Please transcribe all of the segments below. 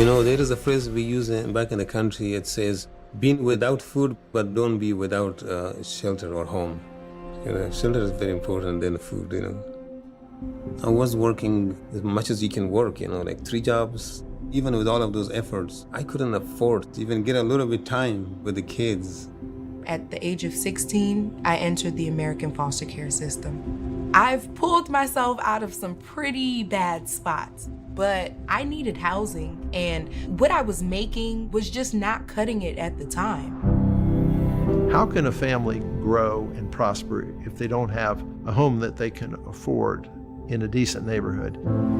There is a phrase we use back in the country. It says, be without food, but don't be without shelter or home. Shelter is very important than food. I was working as much as you can work, like 3 jobs. Even with all of those efforts, I couldn't afford to even get a little bit time with the kids. At the age of 16, I entered the American foster care system. I've pulled myself out of some pretty bad spots, but I needed housing, and what I was making was just not cutting it at the time. How can a family grow and prosper if they don't have a home that they can afford in a decent neighborhood?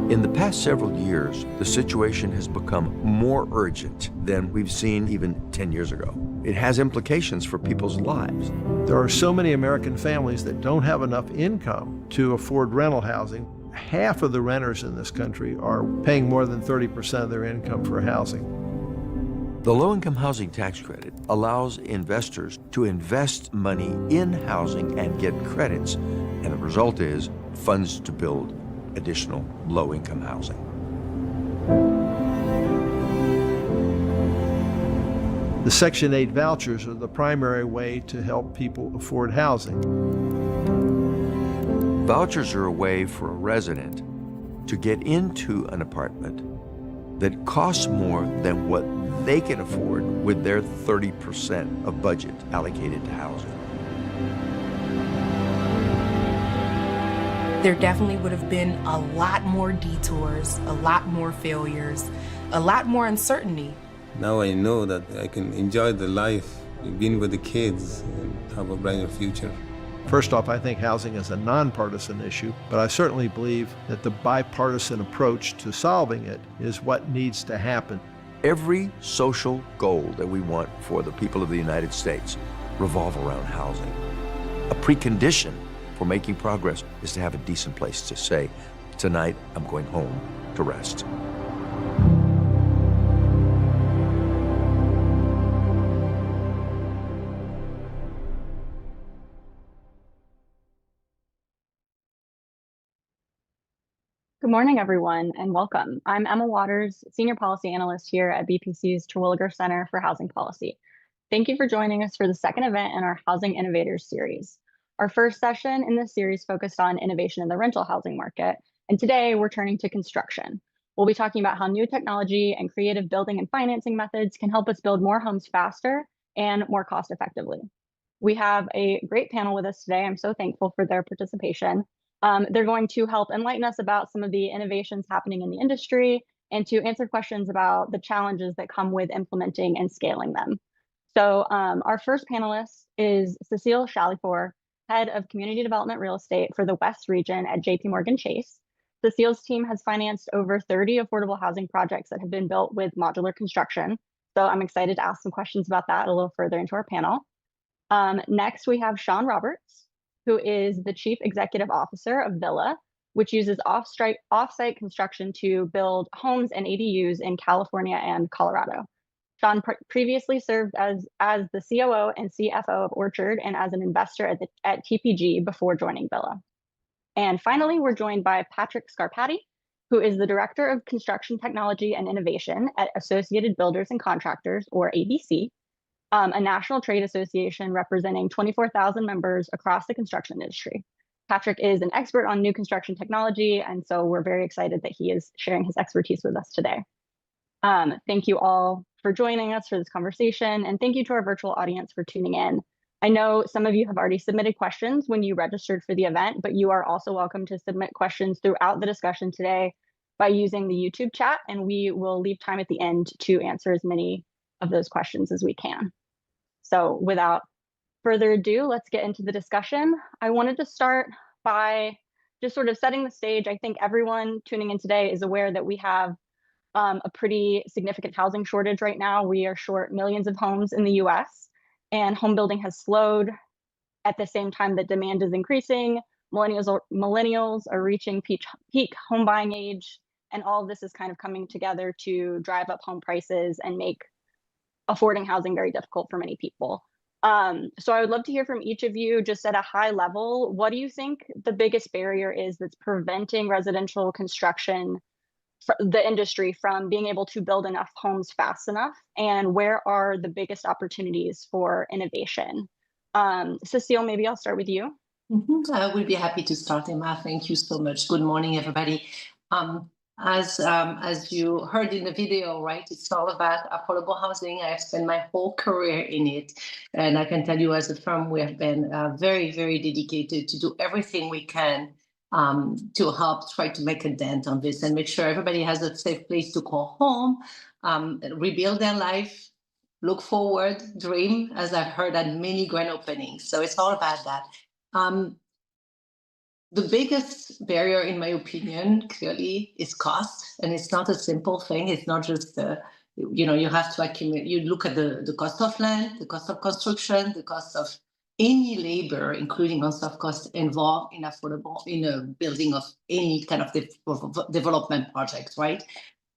In the past several years, the situation has become more urgent than we've seen even 10 years ago. It has implications for people's lives. There are so many American families that don't have enough income to afford rental housing. Half of the renters in this country are paying more than 30% of their income for housing. The low-income housing tax credit allows investors to invest money in housing and get credits, and the result is funds to build additional low-income housing. The Section 8 vouchers are the primary way to help people afford housing. Vouchers are a way for a resident to get into an apartment that costs more than what they can afford with their 30% of budget allocated to housing. There definitely would have been a lot more detours, a lot more failures, a lot more uncertainty. Now I know that I can enjoy the life, being with the kids, and have a brighter future. First off, I think housing is a nonpartisan issue, but I certainly believe that the bipartisan approach to solving it is what needs to happen. Every social goal that we want for the people of the United States revolve around housing. A precondition for making progress is to have a decent place to say, tonight I'm going home to rest. Good morning, everyone, and welcome. I'm Emma Waters, Senior Policy Analyst here at BPC's Terwilliger Center for Housing Policy. Thank you for joining us for the second event in our Housing Innovators series. Our first session in this series focused on innovation in the rental housing market, and today we're turning to construction. We'll be talking about how new technology and creative building and financing methods can help us build more homes faster and more cost effectively. We have a great panel with us today. I'm so thankful for their participation. They're going to help enlighten us about some of the innovations happening in the industry and to answer questions about the challenges that come with implementing and scaling them. So our first panelist is Cecile Chalifour, Head of Community Development Real Estate for the West Region at JPMorgan Chase. Cecile's team has financed over 30 affordable housing projects that have been built with modular construction. So I'm excited to ask some questions about that a little further into our panel. Next, we have Sean Roberts, who is the Chief Executive Officer of Villa, which uses off-site construction to build homes and ADUs in California and Colorado. Sean previously served as the COO and CFO of Orchard and as an investor at TPG before joining Villa. And finally, we're joined by Patrick Scarpati, who is the Director of Construction Technology and Innovation at Associated Builders and Contractors, or ABC, a national trade association representing 24,000 members across the construction industry. Patrick is an expert on new construction technology, and so we're very excited that he is sharing his expertise with us today. Thank you all for joining us for this conversation, and thank you to our virtual audience for tuning in. I know some of you have already submitted questions when you registered for the event, but you are also welcome to submit questions throughout the discussion today by using the YouTube chat, and we will leave time at the end to answer as many of those questions as we can. So without further ado, let's get into the discussion. I wanted to start by just sort of setting the stage. I think everyone tuning in today is aware that we have a pretty significant housing shortage right now. We are short millions of homes in the US, and home building has slowed at the same time that demand is increasing. Millennials are reaching peak home buying age, and all of this is kind of coming together to drive up home prices and make affording housing very difficult for many people. So I would love to hear from each of you, just at a high level, what do you think the biggest barrier is that's preventing residential construction the industry from being able to build enough homes fast enough, and where are the biggest opportunities for innovation? Cecile, maybe I'll start with you. I will be happy to start, Emma. Thank you so much. Good morning, everybody. As you heard in the video, right, it's all about affordable housing. I have spent my whole career in it. And I can tell you as a firm, we have been very, very dedicated to do everything we can to help try to make a dent on this and make sure everybody has a safe place to call home, rebuild their life, look forward, dream, as I've heard at many grand openings. So it's all about that. The biggest barrier, in my opinion, clearly is cost, and it's not a simple thing. It's not just you have to accumulate. You look at the cost of land, the cost of construction, the cost of any labor, including on soft costs involved in a building of any kind of development project, right?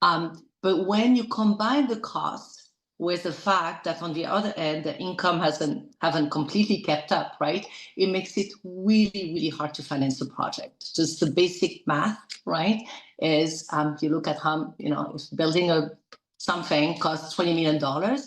But when you combine the cost with the fact that on the other end, the income haven't completely kept up, right? It makes it really, really hard to finance a project. Just the basic math, right? Is you look at how, if building something costs $20 million,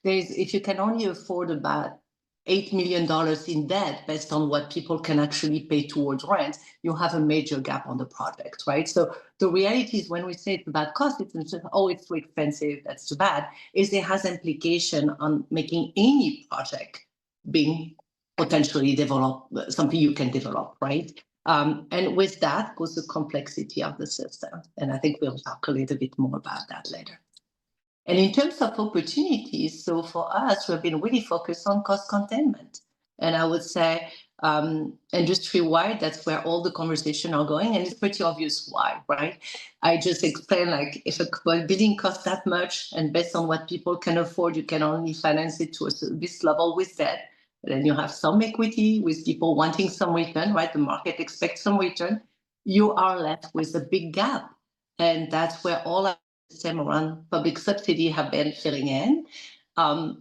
if you can only afford about $8 million in debt based on what people can actually pay towards rent, you have a major gap on the project, right? So the reality is when we say it's about cost, it's not, oh, it's too expensive, that's too bad, is it has implication on making any project being potentially developed, something you can develop, right? And with that goes the complexity of the system. And I think we'll talk a little bit more about that later. And in terms of opportunities, so for us, we've been really focused on cost containment. And I would say industry-wide, that's where all the conversation are going. And it's pretty obvious why, right? I just explained, like, if a building costs that much and based on what people can afford, you can only finance it to this level with debt. And then you have some equity with people wanting some return, right? The market expects some return. You are left with a big gap. And that's where all our system around public subsidy have been filling in. I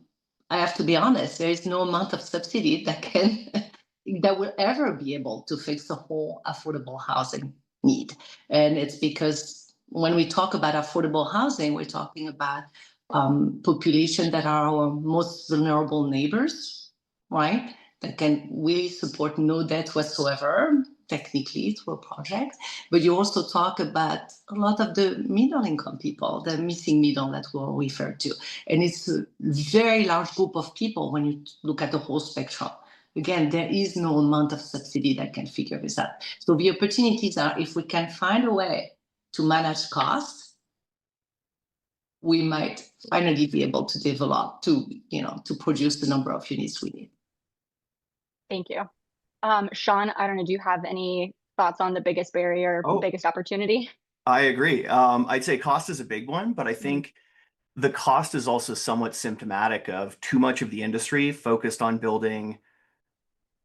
have to be honest, there is no amount of subsidy that will ever be able to fix the whole affordable housing need. And it's because when we talk about affordable housing, we're talking about population that are our most vulnerable neighbors, right? That can really support no debt whatsoever, technically through a project. But you also talk about a lot of the middle income people, the missing middle that we'll refer to. And it's a very large group of people when you look at the whole spectrum. Again, there is no amount of subsidy that can figure this out. So the opportunities are, if we can find a way to manage costs, we might finally be able to develop, to produce the number of units we need. Thank you. Sean, I don't know, do you have any thoughts on the biggest barrier, biggest opportunity? I agree. I'd say cost is a big one, but I think the cost is also somewhat symptomatic of too much of the industry focused on building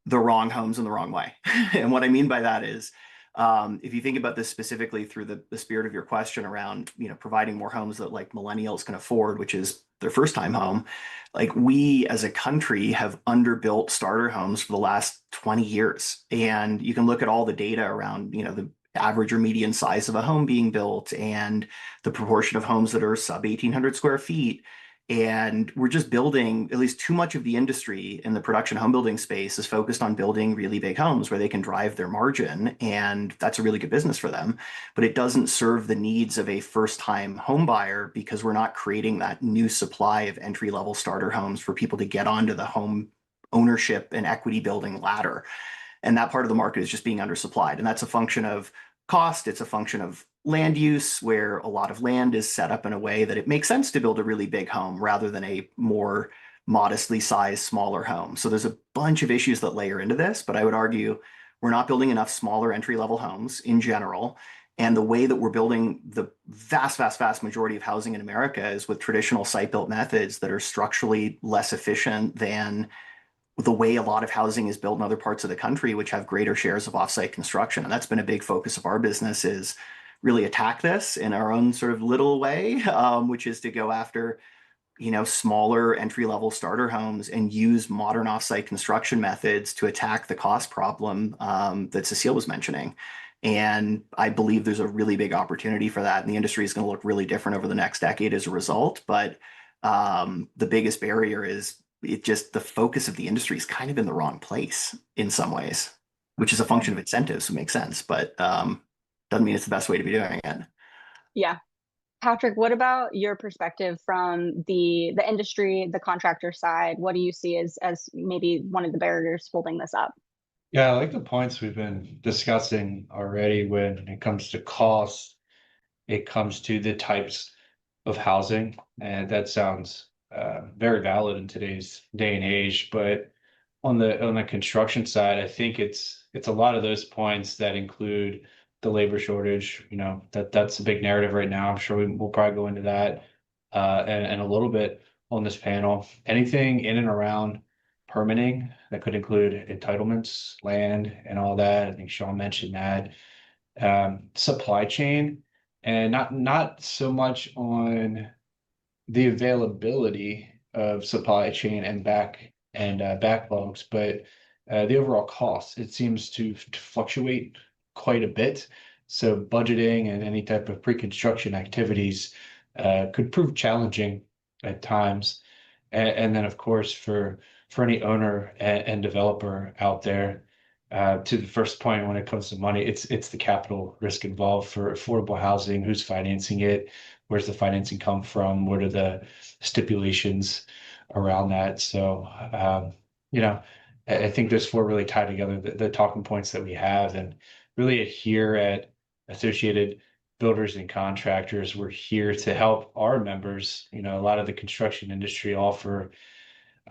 the wrong homes in the wrong way. And what I mean by that is, if you think about this specifically through the spirit of your question around, providing more homes that like millennials can afford, which is their first time home, like we as a country have underbuilt starter homes for the last 20 years. And you can look at all the data around, the average or median size of a home being built and the proportion of homes that are sub 1,800 square feet. And we're just building, at least too much of the industry in the production home building space is focused on building really big homes where they can drive their margin. And that's a really good business for them. But it doesn't serve the needs of a first-time home buyer because we're not creating that new supply of entry-level starter homes for people to get onto the home ownership and equity building ladder. And that part of the market is just being undersupplied. And that's a function of cost. It's a function of land use, where a lot of land is set up in a way that it makes sense to build a really big home rather than a more modestly sized, smaller home. So there's a bunch of issues that layer into this, but I would argue we're not building enough smaller entry-level homes in general. And the way that we're building the vast, vast, vast majority of housing in America is with traditional site-built methods that are structurally less efficient than the way a lot of housing is built in other parts of the country, which have greater shares of offsite construction. And that's been a big focus of our business, is really attack this in our own sort of little way, which is to go after, smaller entry-level starter homes and use modern offsite construction methods to attack the cost problem that Cecile was mentioning. And I believe there's a really big opportunity for that. And the industry is going to look really different over the next decade as a result. But the biggest barrier is the focus of the industry is kind of in the wrong place in some ways, which is a function of incentives, so it makes sense, but doesn't mean it's the best way to be doing it. Yeah. Patrick, what about your perspective from the industry, the contractor side? What do you see as maybe one of the barriers holding this up? Yeah, I like the points we've been discussing already when it comes to cost, it comes to the types of housing, and that sounds very valid in today's day and age. But on the construction side, I think it's a lot of those points that include the labor shortage. You know, that's a big narrative right now. I'm sure we'll probably go into that and a little bit on this panel. Anything in and around permitting that could include entitlements, land, and all that. I think Sean mentioned that. Supply chain, and not so much on the availability of supply chain and backlogs, but the overall cost. It seems to fluctuate quite a bit. So budgeting and any type of pre-construction activities could prove challenging at times. And then, of course, for any owner and developer out there, to the first point, when it comes to money, it's the capital risk involved for affordable housing. Who's financing it? Where's the financing come from? What are the stipulations around that? So, you know, I think those four really tie together the talking points that we have, and really here at Associated Builders and Contractors, we're here to help our members. You know, a lot of the construction industry offer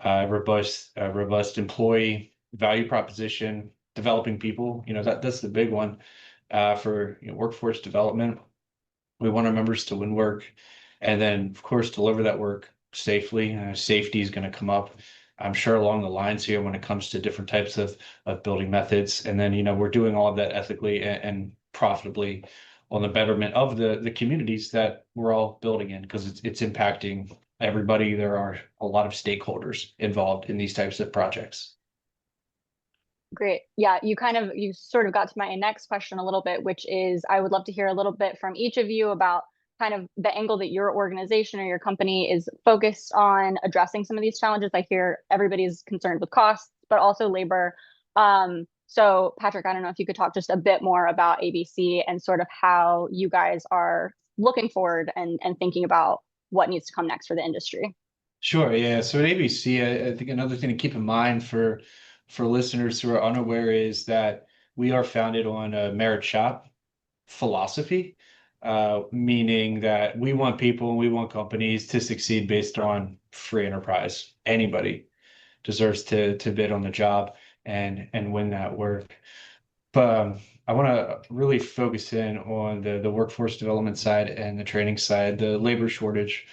robust employee value proposition, developing people. You know, that's the big one for workforce development. We want our members to win work, and then of course deliver that work safely. Safety is going to come up, I'm sure, along the lines here when it comes to different types of building methods. And then we're doing all of that ethically and profitably on the betterment of the communities that we're all building in, because it's impacting everybody. There are a lot of stakeholders involved in these types of projects. Great. Yeah, you sort of got to my next question a little bit, which is I would love to hear a little bit from each of you about kind of the angle that your organization or your company is focused on addressing some of these challenges. I hear everybody's concerned with costs, but also labor. So Patrick, I don't know if you could talk just a bit more about ABC and sort of how you guys are looking forward and thinking about what needs to come next for the industry. Sure. Yeah. So at ABC, I think another thing to keep in mind for listeners who are unaware is that we are founded on a merit shop philosophy, meaning that we want people and we want companies to succeed based on free enterprise. Anybody deserves to bid on the job and win that work. But I want to really focus in on the workforce development side and the training side, the labor shortage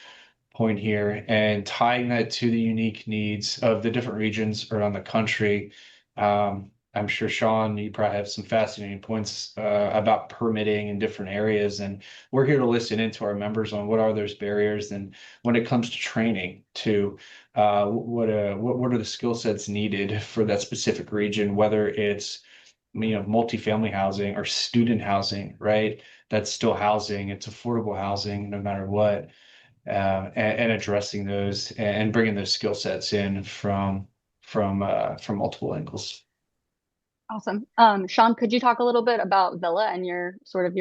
point here, and tying that to the unique needs of the different regions around the country. I'm sure, Sean, you probably have some fascinating points about permitting in different areas, and we're here to listen into our members on what are those barriers, and when it comes to training to what are the skill sets needed for that specific region, whether it's multifamily housing or student housing, right? That's still housing, it's affordable housing no matter what. And addressing those and bringing those skill sets in from multiple angles. Awesome. Sean, could you talk a little bit about Villa and your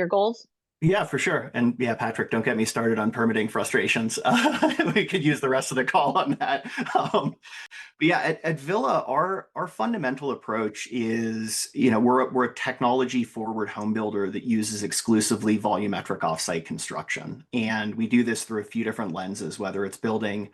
goals? Yeah, for sure. And yeah, Patrick, don't get me started on permitting frustrations. We could use the rest of the call on that. But yeah, at Villa, our fundamental approach is, we're a technology forward home builder that uses exclusively volumetric offsite construction. And we do this through a few different lenses, whether it's building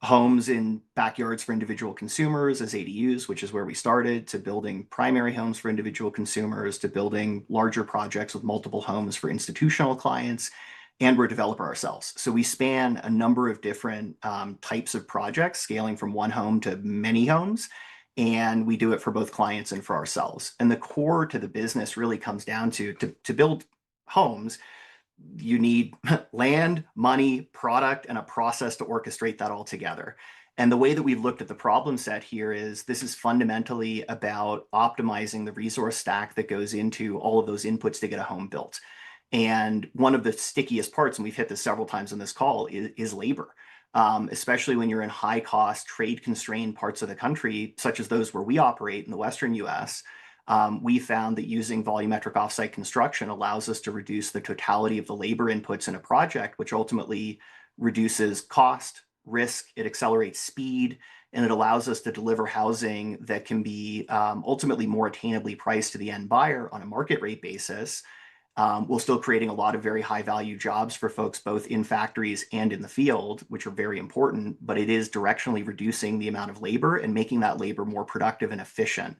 homes in backyards for individual consumers as ADUs, which is where we started, to building primary homes for individual consumers, to building larger projects with multiple homes for institutional clients. And we're a developer ourselves. So we span a number of different types of projects, scaling from one home to many homes. And we do it for both clients and for ourselves. And the core to the business really comes down to build homes, you need land, money, product, and a process to orchestrate that all together. And the way that we've looked at the problem set here is this is fundamentally about optimizing the resource stack that goes into all of those inputs to get a home built. And one of the stickiest parts, and we've hit this several times on this call, is labor. Especially when you're in high cost, trade constrained parts of the country, such as those where we operate in the Western US, we found that using volumetric offsite construction allows us to reduce the totality of the labor inputs in a project, which ultimately reduces cost, risk, it accelerates speed, and it allows us to deliver housing that can be ultimately more attainably priced to the end buyer on a market rate basis, while still creating a lot of very high value jobs for folks both in factories and in the field, which are very important, but it is directionally reducing the amount of labor and making that labor more productive and efficient,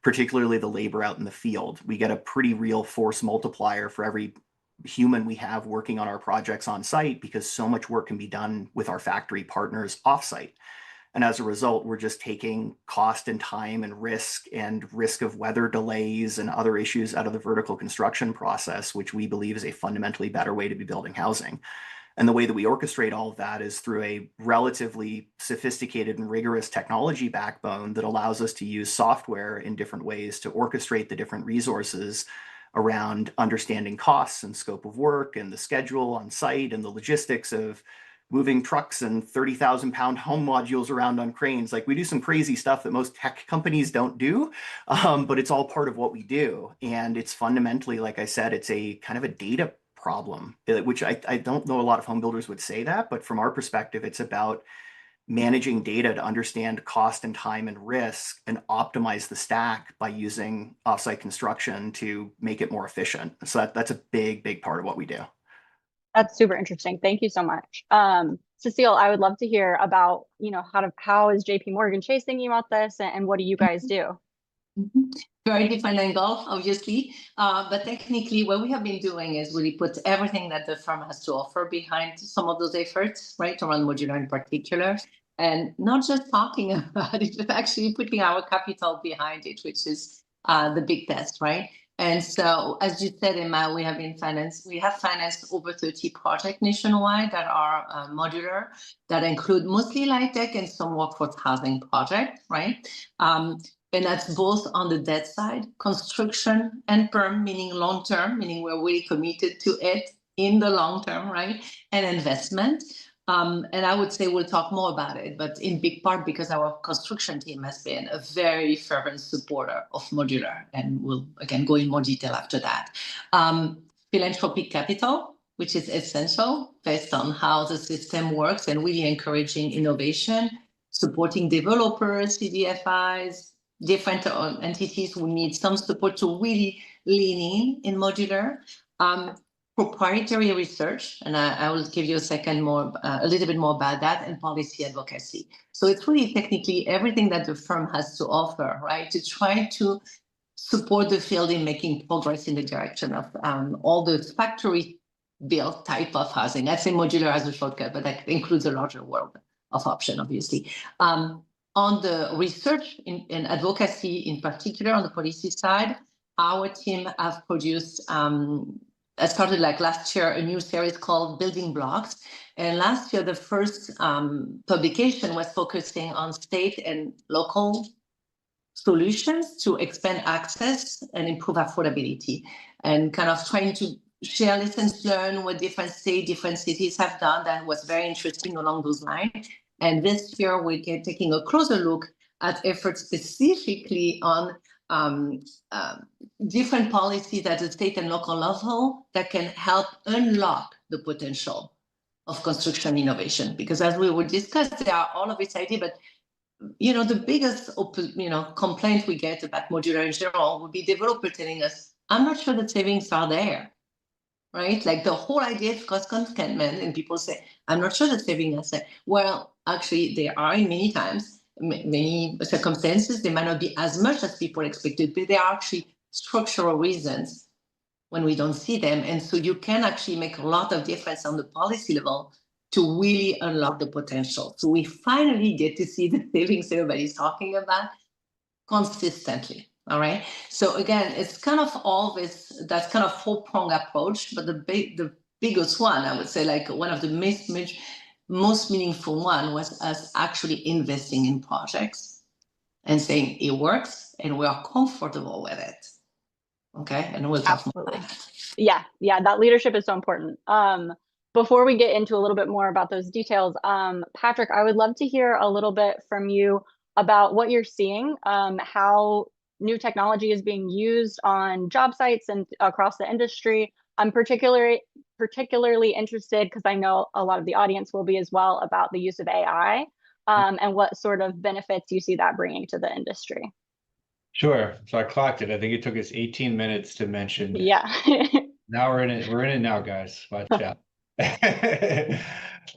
particularly the labor out in the field. We get a pretty real force multiplier for every human we have working on our projects on site because so much work can be done with our factory partners offsite. And as a result, we're just taking cost and time and risk of weather delays and other issues out of the vertical construction process, which we believe is a fundamentally better way to be building housing. And the way that we orchestrate all of that is through a relatively sophisticated and rigorous technology backbone that allows us to use software in different ways to orchestrate the different resources around understanding costs and scope of work and the schedule on site and the logistics of moving trucks and 30,000-pound home modules around on cranes. Like, we do some crazy stuff that most tech companies don't do, but it's all part of what we do. And it's fundamentally, like I said, it's a kind of a data problem, which I don't know a lot of home builders would say that, but from our perspective, it's about managing data to understand cost and time and risk and optimize the stack by using offsite construction to make it more efficient. So that's a big part of what we do. That's super interesting. Thank you so much. Cecile, I would love to hear about, how is JP Morgan Chase thinking about this, and what do you guys do? Very different angle, obviously. But technically, what we have been doing is really put everything that the firm has to offer behind some of those efforts, right, around modular in particular. And not just talking about it, but actually putting our capital behind it, which is the big test, right? And so, as you said, Emma, we have financed over 30 projects nationwide that are modular, that include mostly light tech and some workforce housing projects, right? And that's both on the debt side, construction and perm, meaning long-term, meaning we're really committed to it in the long term, right? And investment. And I would say we'll talk more about it, but in big part because our construction team has been a very fervent supporter of modular, and we'll again go in more detail after that. Philanthropic capital, which is essential based on how the system works, and really encouraging innovation, supporting developers, CDFIs, different entities who need some support to really lean in modular. Proprietary research, and I will give you a little bit more about that, and policy advocacy. So it's really technically everything that the firm has to offer, right, to try to support the field in making progress in the direction of all the factory built type of housing. I say modular as a shortcut, but that includes a larger world of option, obviously. On the research and advocacy, in particular on the policy side, our team have produced I started last year a new series called Building Blocks. And last year, the first publication was focusing on state and local solutions to expand access and improve affordability, and kind of trying to share lessons learned, what different states, different cities have done. That was very interesting along those lines. And this year, we're taking a closer look at efforts specifically on different policies at the state and local level that can help unlock the potential of construction innovation. Because as we will discuss, there are all of its ideas, but the biggest complaint we get about modular in general would be developer telling us, I'm not sure the savings are there, right? Like the whole idea of cost containment, and people say, I'm not sure the savings are there. Well, actually, there are in many times. Many circumstances, they might not be as much as people expected, but there are actually structural reasons when we don't see them. And so you can actually make a lot of difference on the policy level to really unlock the potential. So we finally get to see the savings everybody's talking about consistently. All right. So again, it's kind of all this, that's kind of four-pronged approach, but the biggest one, I would say, like one of the most meaningful one was us actually investing in projects and saying it works and we are comfortable with it. Okay, and we'll talk more about that. Yeah, that leadership is so important. Before we get into a little bit more about those details, Patrick, I would love to hear a little bit from you about what you're seeing, how new technology is being used on job sites and across the industry. I'm particularly interested, because I know a lot of the audience will be as well, about the use of AI, and what sort of benefits you see that bringing to the industry. Sure. So I clocked it. I think it took us 18 minutes to mention. Yeah. Now we're in it. We're in it now, guys. Watch out.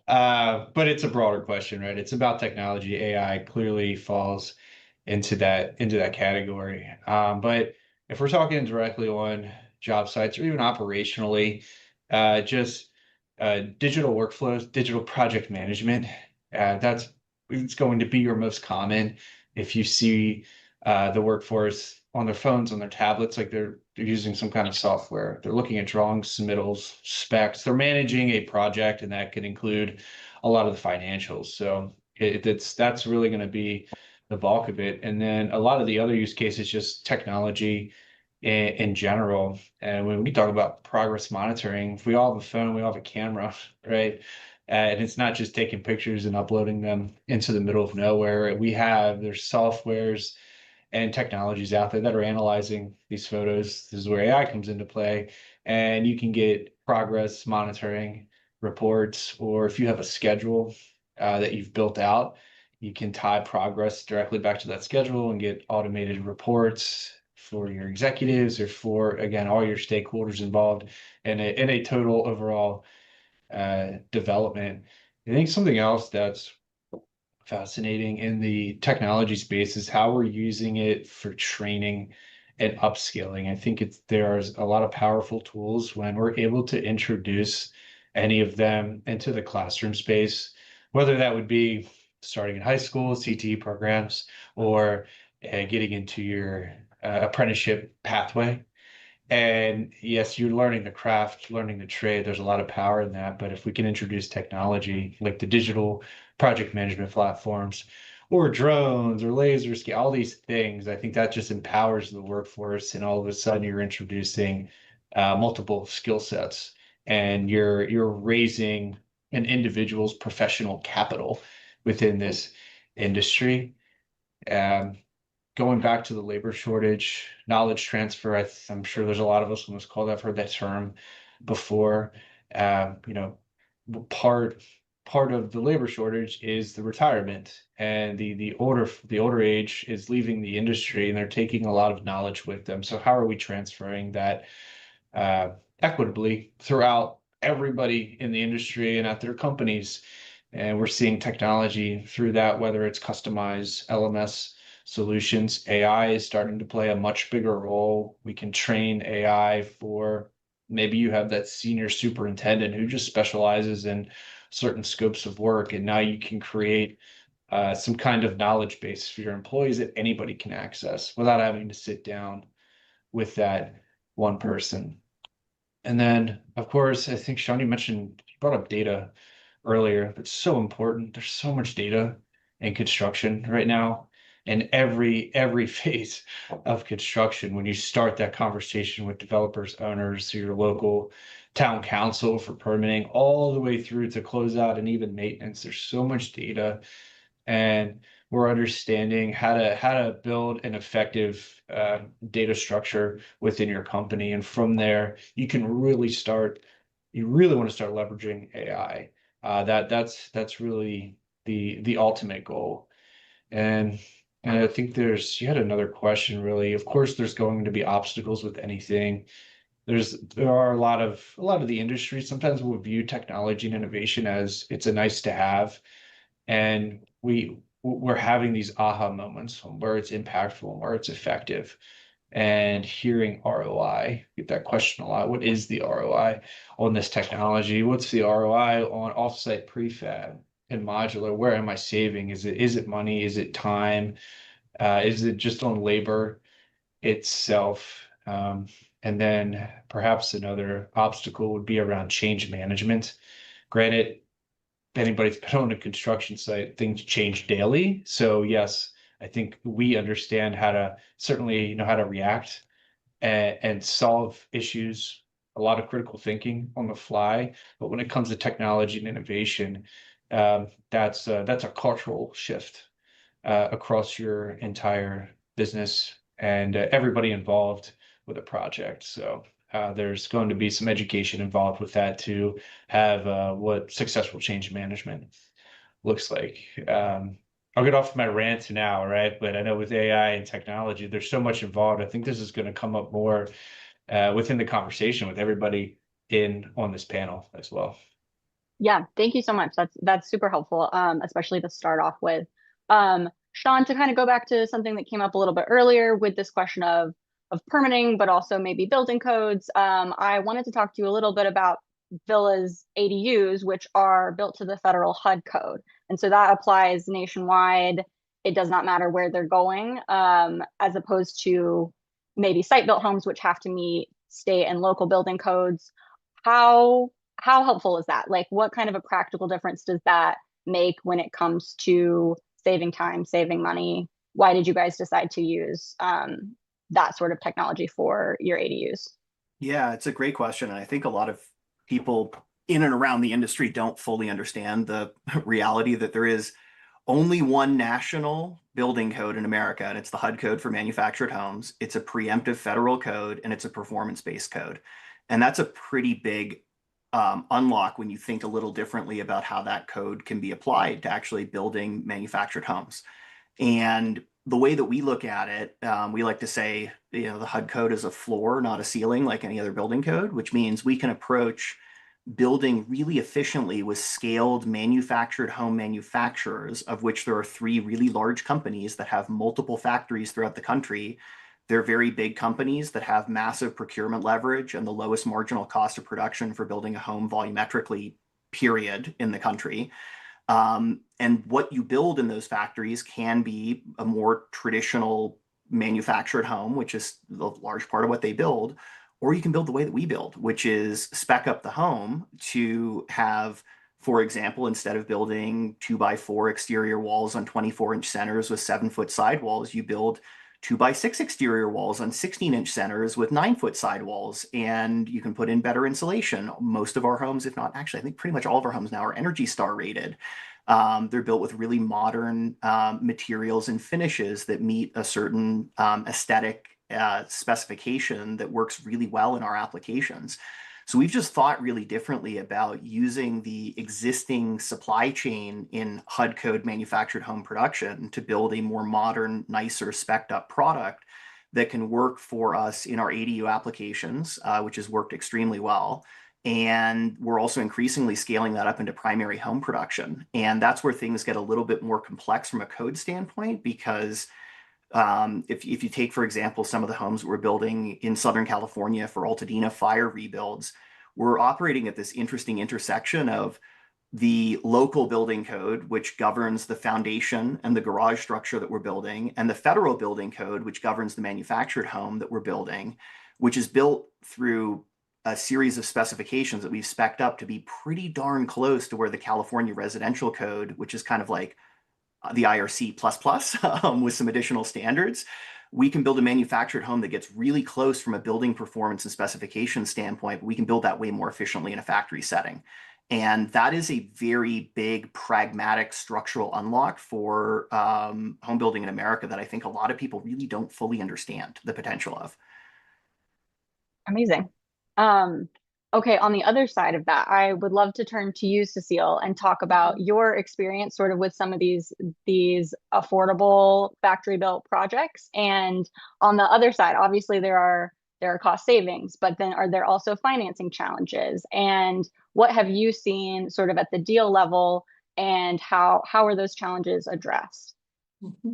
But it's a broader question, right? It's about technology. AI clearly falls into that category. But if we're talking directly on job sites or even operationally, just digital workflows, digital project management, it's going to be your most common. If you see the workforce on their phones, on their tablets, like they're using some kind of software. They're looking at drawings, submittals, specs. They're managing a project, and that can include a lot of the financials. So that's really going to be the bulk of it. And then a lot of the other use cases, just technology in general. And when we talk about progress monitoring, if we all have a phone, we all have a camera, right? And it's not just taking pictures and uploading them into the middle of nowhere. There's softwares and technologies out there that are analyzing these photos. This is where AI comes into play, and you can get progress monitoring reports, or if you have a schedule that you've built out, you can tie progress directly back to that schedule and get automated reports for your executives or for, again, all your stakeholders involved in a total overall development. I think something else that's fascinating in the technology space is how we're using it for training and upskilling. I think there's a lot of powerful tools when we're able to introduce any of them into the classroom space, whether that would be starting in high school, CTE programs, or getting into your apprenticeship pathway. And yes, you're learning the craft, learning the trade. There's a lot of power in that. But if we can introduce technology like the digital project management platforms or drones or lasers, all these things, I think that just empowers the workforce. And all of a sudden you're introducing multiple skill sets, and you're raising an individual's professional capital within this industry. Going back to the labor shortage, knowledge transfer, I'm sure there's a lot of us on this call that have heard that term before. Part of the labor shortage is the retirement, and the older age is leaving the industry, and they're taking a lot of knowledge with them. So how are we transferring that equitably throughout everybody in the industry and at their companies? And we're seeing technology through that, whether it's customized LMS solutions. AI is starting to play a much bigger role. We can train AI for, maybe you have that senior superintendent who just specializes in certain scopes of work, and now you can create some kind of knowledge base for your employees that anybody can access without having to sit down with that one person. And then, of course, I think Sean, you brought up data earlier. It's so important. There's so much data in construction right now. And every phase of construction, when you start that conversation with developers, owners, your local town council for permitting, all the way through to closeout and even maintenance, there's so much data, and we're understanding how to build an effective data structure within your company. And from there, you really want to start leveraging AI. That's really the ultimate goal. And I think you had another question, really. Of course, there's going to be obstacles with anything. There are a lot of the industry. Sometimes we'll view technology and innovation as it's a nice to have, and we're having these aha moments where it's impactful, where it's effective, and hearing ROI. Get that question a lot. What is the ROI on this technology? What's the ROI on offsite prefab and modular? Where am I saving? Is it money? Is it time? Is it just on labor itself? And then perhaps another obstacle would be around change management. Granted, anybody's been on a construction site, things change daily. So yes, I think we understand how to certainly know how to react and solve issues, a lot of critical thinking on the fly. But when it comes to technology and innovation, that's a cultural shift across your entire business and everybody involved with a project. So there's going to be some education involved with that to have what successful change management looks like. I'll get off my rant now, right? But I know with AI and technology, there's so much involved. I think this is going to come up more within the conversation with everybody in on this panel as well. Yeah, thank you so much. That's super helpful, especially to start off with. Sean, to kind of go back to something that came up a little bit earlier with this question of permitting, but also maybe building codes. I wanted to talk to you a little bit about villas ADUs, which are built to the federal HUD code. And so that applies nationwide. It does not matter where they're going, as opposed to maybe site-built homes, which have to meet state and local building codes. How helpful is that? Like, what kind of a practical difference does that make when it comes to saving time, saving money? Why did you guys decide to use that sort of technology for your ADUs? Yeah, it's a great question. And I think a lot of people in and around the industry don't fully understand the reality that there is only one national building code in America, and it's the HUD code for manufactured homes. It's a preemptive federal code, and it's a performance-based code. And that's a pretty big unlock when you think a little differently about how that code can be applied to actually building manufactured homes. And the way that we look at it, we like to say, the HUD code is a floor, not a ceiling, like any other building code, which means we can approach building really efficiently with scaled manufactured home manufacturers, of which there are 3 really large companies that have multiple factories throughout the country. They're very big companies that have massive procurement leverage and the lowest marginal cost of production for building a home volumetrically, period, in the country. And what you build in those factories can be a more traditional manufactured home, which is the large part of what they build, or you can build the way that we build, which is spec up the home to have, for example, instead of building 2x4 exterior walls on 24-inch centers with 7-foot sidewalls, you build 2x6 exterior walls on 16-inch centers with 9-foot sidewalls, and you can put in better insulation. Most of our homes, if not actually, I think pretty much all of our homes now are ENERGY STAR rated. They're built with really modern materials and finishes that meet a certain aesthetic specification that works really well in our applications. So we've just thought really differently about using the existing supply chain in HUD code manufactured home production to build a more modern, nicer, spec'd up product that can work for us in our ADU applications, which has worked extremely well. And we're also increasingly scaling that up into primary home production. And that's where things get a little bit more complex from a code standpoint, because if you take, for example, some of the homes that we're building in Southern California for Altadena fire rebuilds, we're operating at this interesting intersection of the local building code, which governs the foundation and the garage structure that we're building, and the federal building code, which governs the manufactured home that we're building, which is built through a series of specifications that we've spec'd up to be pretty darn close to where the California residential code, which is kind of like the IRC++, with some additional standards. We can build a manufactured home that gets really close from a building performance and specification standpoint, but we can build that way more efficiently in a factory setting. And that is a very big, pragmatic, structural unlock for home building in America that I think a lot of people really don't fully understand the potential of. Amazing. Okay, on the other side of that, I would love to turn to you, Cecile, and talk about your experience sort of with some of these affordable factory built projects. And on the other side, obviously there are cost savings, but then are there also financing challenges? And what have you seen sort of at the deal level, and how are those challenges addressed? Mm-hmm.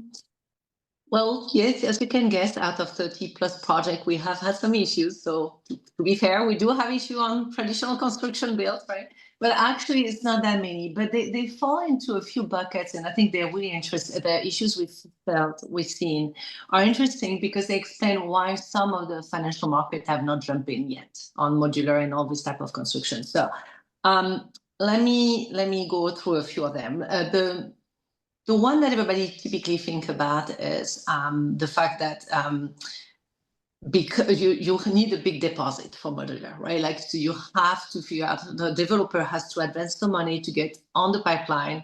Well, yes, as you can guess, out of 30 plus projects, we have had some issues. So to be fair, we do have issue on traditional construction builds, right? But actually it's not that many, but they fall into a few buckets. And I think they're really interesting. The issues we've seen are interesting because they explain why some of the financial markets have not jumped in yet on modular and all this type of construction. So let me go through a few of them. The one that everybody typically think about is the fact that because you need a big deposit for modular, right? Like, so you have to figure out, the developer has to advance the money to get on the pipeline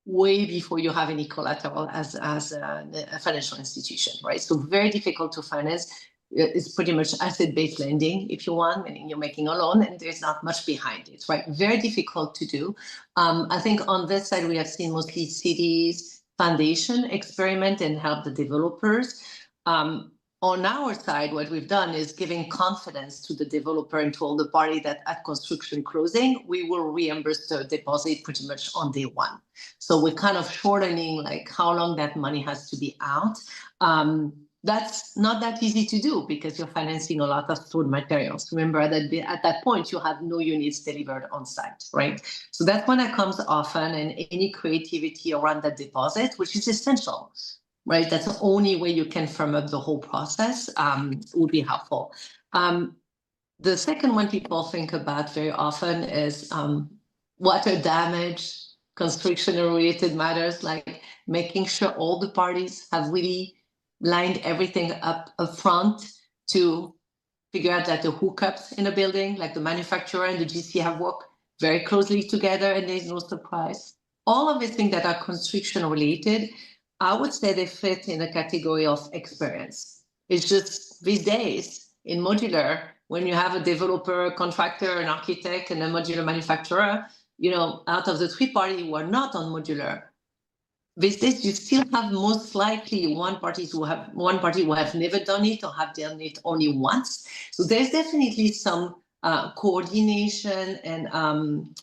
way before you have any collateral as a financial institution, right? So very difficult to finance. It's pretty much asset-based lending, if you want, meaning you're making a loan and there's not much behind it, right? Very difficult to do. I think on this side, we have seen mostly cities, foundation experiment and help the developers. On our side, what we've done is giving confidence to the developer and to all the party that at construction closing, we will reimburse the deposit pretty much on day one. So we're kind of shortening like how long that money has to be out. That's not that easy to do because you're financing a lot of food materials. Remember that at that point, you have no units delivered on site, right? So that's when that comes often, and any creativity around that deposit, which is essential. Right, that's the only way you can firm up the whole process, would be helpful. The second one people think about very often is water damage, construction-related matters, like making sure all the parties have really lined everything up front to figure out that the hookups in a building, like the manufacturer and the GC, have worked very closely together and there's no surprise. All of these things that are construction-related, I would say they fit in a category of experience. It's just these days in modular, when you have a developer, contractor, an architect, and a modular manufacturer, you know, out of the three parties who are not on modular, these days you still have most likely one party who have never done it or have done it only once. So there's definitely some coordination and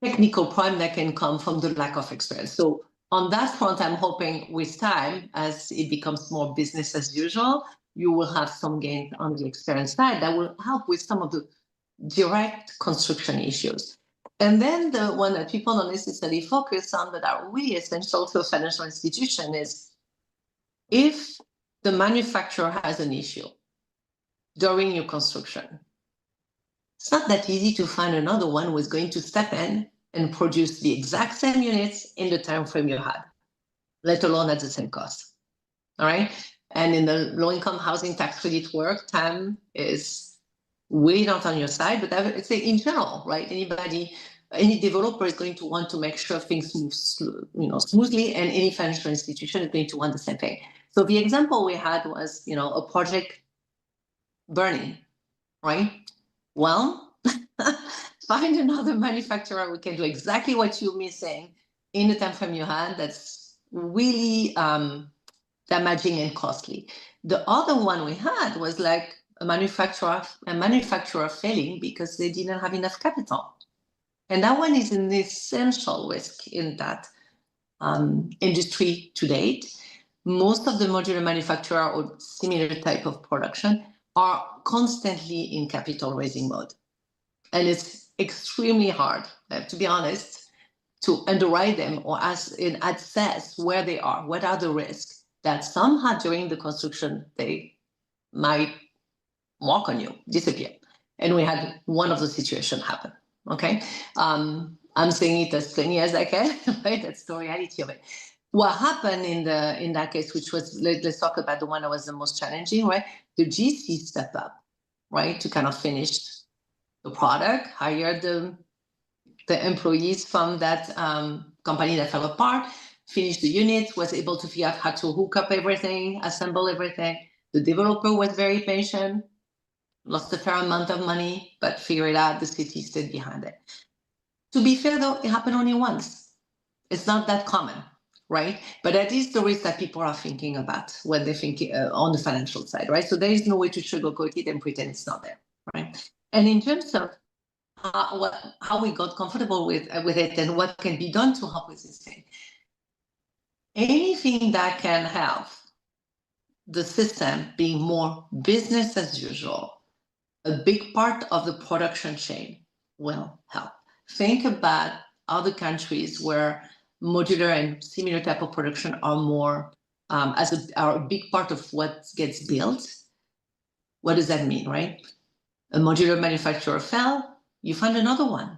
technical problem that can come from the lack of experience. So on that front, I'm hoping with time, as it becomes more business as usual, you will have some gains on the experience side that will help with some of the direct construction issues. And then the one that people don't necessarily focus on but are really essential to a financial institution is if the manufacturer has an issue during your construction, it's not that easy to find another one who is going to step in and produce the exact same units in the time frame you had, let alone at the same cost. All right. And in the low-income housing tax credit work, time is way not on your side, but I would say in general, right? Any developer is going to want to make sure things move smoothly, and any financial institution is going to want the same thing. So the example we had was, a project burning, right? Well, find another manufacturer who can do exactly what you're missing in the time frame you had. That's really damaging and costly. The other one we had was like a manufacturer failing because they didn't have enough capital. And that one is an essential risk in that industry to date. Most of the modular manufacturer or similar type of production are constantly in capital raising mode. And it's extremely hard, to be honest, to underwrite them or assess where they are, what are the risks that somehow during the construction, they might walk on you, disappear. And we had one of the situations happen, okay? I'm saying it as plainly as I can, right? That's the reality of it. What happened in that case, which was, let's talk about the one that was the most challenging, right? The GC stepped up, right, to kind of finish the product, hired the employees from that company that fell apart, finished the units, was able to figure out how to hook up everything, assemble everything. The developer was very patient, lost a fair amount of money, but figured it out. The city stood behind it. To be fair, though, it happened only once. It's not that common, right? But that is the risk that people are thinking about when they think on the financial side, right? So there is no way to sugarcoat it and pretend it's not there, right? And in terms of how we got comfortable with it and what can be done to help with this thing, anything that can help the system being more business as usual, a big part of the production chain will help. Think about other countries where modular and similar type of production are more are a big part of what gets built. What does that mean, right? A modular manufacturer fell, you find another one.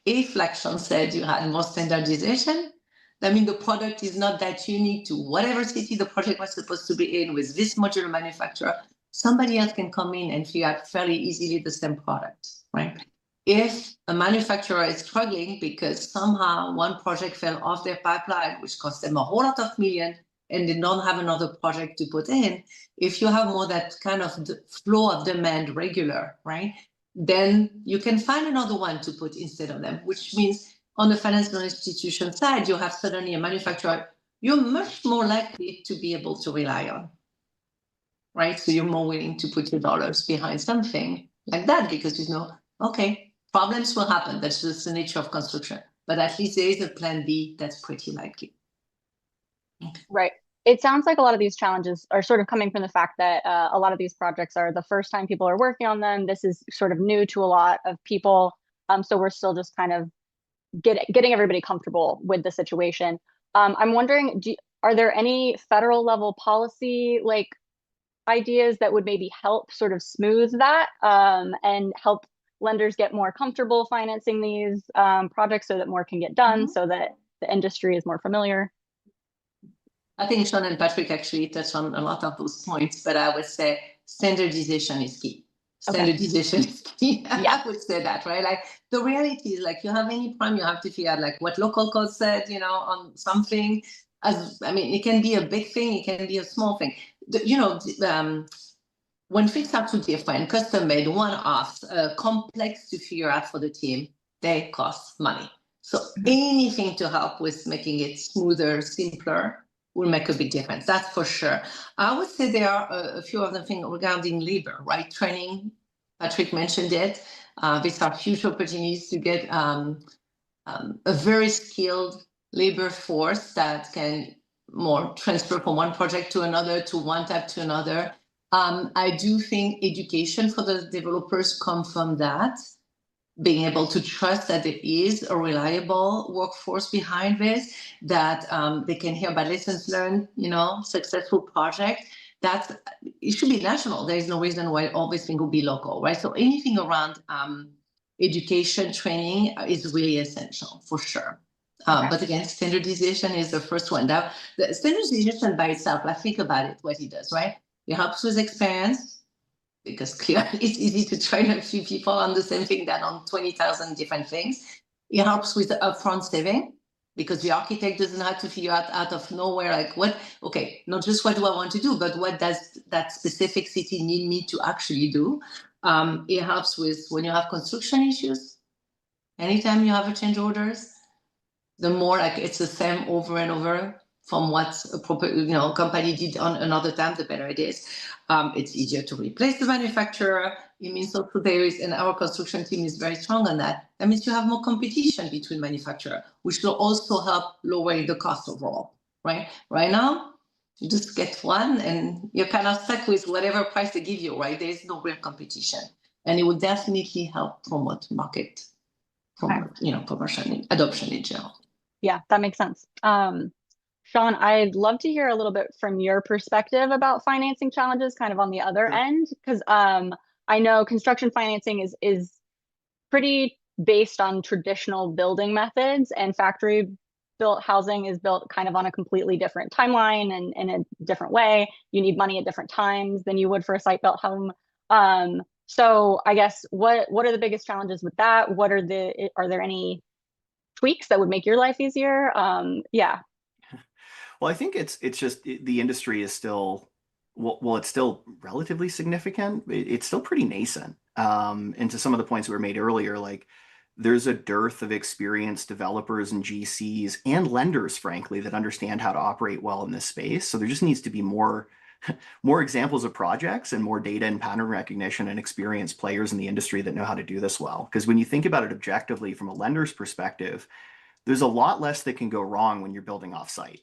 If, like Sean said, you had more standardization, I mean, the product is not that unique to whatever city the project was supposed to be in with this modular manufacturer. Somebody else can come in and figure out fairly easily the same product, right? If a manufacturer is struggling because somehow one project fell off their pipeline, which cost them a whole lot of millions, and they don't have another project to put in, if you have more that kind of flow of demand regular, right, then you can find another one to put instead of them, which means on the financial institution side, you have suddenly a manufacturer you're much more likely to be able to rely on, right? So you're more willing to put your dollars behind something like that because you know, okay, problems will happen. That's just the nature of construction. But at least there is a plan B that's pretty likely. Right. It sounds like a lot of these challenges are sort of coming from the fact that a lot of these projects are the first time people are working on them. This is sort of new to a lot of people. So we're still just kind of getting everybody comfortable with the situation. I'm wondering, are there any federal level policy like ideas that would maybe help sort of smooth that and help lenders get more comfortable financing these projects so that more can get done, so that the industry is more familiar? I think Sean and Patrick actually touched on a lot of those points, but I would say standardization is key. Standardization is key. Yeah. I would say that, right? Like the reality is like you have any prime, you have to figure out like what local code said, you know, on something. I mean, it can be a big thing, it can be a small thing. When things are too different, custom made, one-offs, complex to figure out for the team, they cost money. So anything to help with making it smoother, simpler, will make a big difference. That's for sure. I would say there are a few other things regarding labor, right? Training, Patrick mentioned it. These are huge opportunities to get a very skilled labor force that can more transfer from one project to another, to one type to another. I do think education for the developers come from that, being able to trust that there is a reliable workforce behind this, that they can hear about lessons learned, you know, successful project. That it should be national. There is no reason why all this thing will be local, right? So anything around education, training is really essential for sure. But again, standardization is the first one. Now, the standardization by itself, like think about it, what it does, right? It helps with experience, because clearly it's easy to train a few people on the same thing than on 20,000 different things. It helps with the upfront saving, because the architect doesn't have to figure out of nowhere, like not just what do I want to do, but what does that specific city need me to actually do? It helps with when you have construction issues. Anytime you have a change orders, the more like it's the same over and over from what a proper company did on another time, the better it is. It's easier to replace the manufacturer. It means also there is, and our construction team is very strong on that. That means you have more competition between manufacturers, which will also help lowering the cost overall, right? Right now, you just get one and you're kind of stuck with whatever price they give you, right? There is no real competition. And it will definitely help promote market, commercial adoption in general. Yeah, that makes sense. Sean, I'd love to hear a little bit from your perspective about financing challenges kind of on the other end, because I know construction financing is pretty based on traditional building methods, and factory built housing is built kind of on a completely different timeline and in a different way. You need money at different times than you would for a site built home. So I guess what are the biggest challenges with that? Are there any tweaks that would make your life easier? Well, I think it's just the industry is still it's still relatively significant. It's still pretty nascent. And to some of the points that were made earlier, like there's a dearth of experienced developers and GCs and lenders, frankly, that understand how to operate well in this space. So there just needs to be more examples of projects and more data and pattern recognition and experienced players in the industry that know how to do this well. Because when you think about it objectively from a lender's perspective, there's a lot less that can go wrong when you're building off-site.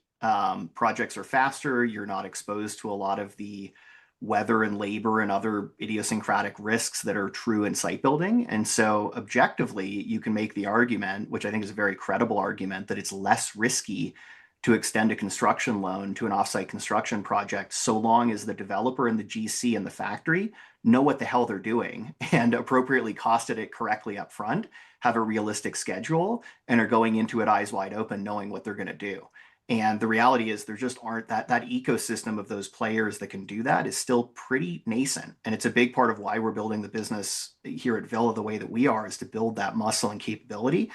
Projects are faster. You're not exposed to a lot of the weather and labor and other idiosyncratic risks that are true in site building. And so objectively, you can make the argument, which I think is a very credible argument, that it's less risky to extend a construction loan to an offsite construction project, so long as the developer and the GC and the factory know what the hell they're doing and appropriately costed it correctly up front, have a realistic schedule, and are going into it eyes wide open, knowing what they're going to do. And the reality is there just aren't that ecosystem of those players that can do that is still pretty nascent. And it's a big part of why we're building the business here at Villa the way that we are, is to build that muscle and capability